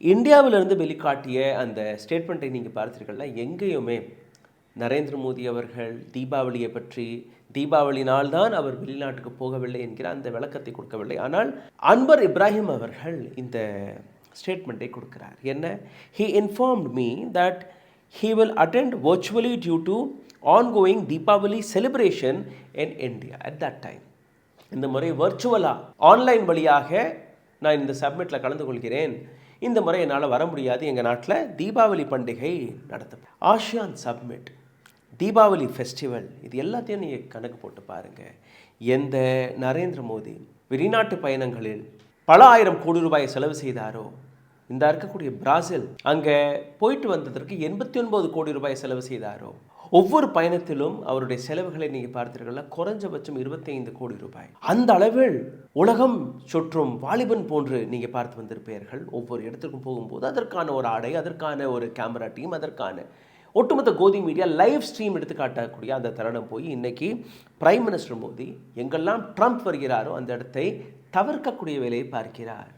இந்தியாவிலிருந்து வெளிக்காட்டிய அந்த ஸ்டேட்மெண்ட்டை நீங்கள் பார்த்தீர்கள்னா எங்கேயுமே நரேந்திர மோடி அவர்கள் தீபாவளியை பற்றி தீபாவளி நாள் தான் அவர் வெளிநாட்டுக்கு போகவில்லை என்கிற அந்த விளக்கத்தை கொடுக்கவில்லை. ஆனால் அன்வர் இப்ராஹிம் அவர்கள் இந்த ஸ்டேட்மெண்ட்டை கொடுக்கிறார். என்ன? he informed me that he will attend virtually due to ongoing Deepavali celebration in India at that time. இந்த முறை வர்ச்சுவலாக ஆன்லைன் வழியாக நான் இந்த சப்மிட்டில் கலந்து கொள்கிறேன். இந்த முறை என்னால் வர முடியாது, எங்கள் நாட்டில் தீபாவளி பண்டிகை நடத்தும். ஆசியான் சப்மிட், தீபாவளி ஃபெஸ்டிவல், இது எல்லாத்தையும் நீங்கள் கணக்கு போட்டு பாருங்கள். எந்த நரேந்திர மோடி வெளிநாட்டு பயணங்களில் பல ஆயிரம் கோடி ரூபாயை செலவு செய்தாரோ, இந்த இருக்கக்கூடிய பிராசில் அங்கே போயிட்டு வந்ததற்கு 89 கோடி ரூபாய் செலவு செய்தாரோ, ஒவ்வொரு பயணத்திலும் அவருடைய செலவுகளை நீங்கள் பார்த்தீர்கள்னா குறைஞ்சபட்சம் 25 கோடி ரூபாய். அந்த அளவில் உலகம் சுற்றும் வாலிபன் போன்று நீங்கள் பார்த்து வந்திருப்பீர்கள். ஒவ்வொரு இடத்துக்கும் போகும்போது அதற்கான ஒரு ஆடை, அதற்கான ஒரு கேமரா டீம், அதற்கான ஒட்டுமொத்த கோதி மீடியா லைவ் ஸ்ட்ரீம் எடுத்து காட்டக்கூடிய அந்த தருணம் போய் இன்னைக்கு பிரைம் மினிஸ்டர் மோடி எங்கெல்லாம் ட்ரம்ப் வருகிறாரோ அந்த இடத்தை தவிர்க்கக்கூடிய வேலையை பார்க்கிறார்.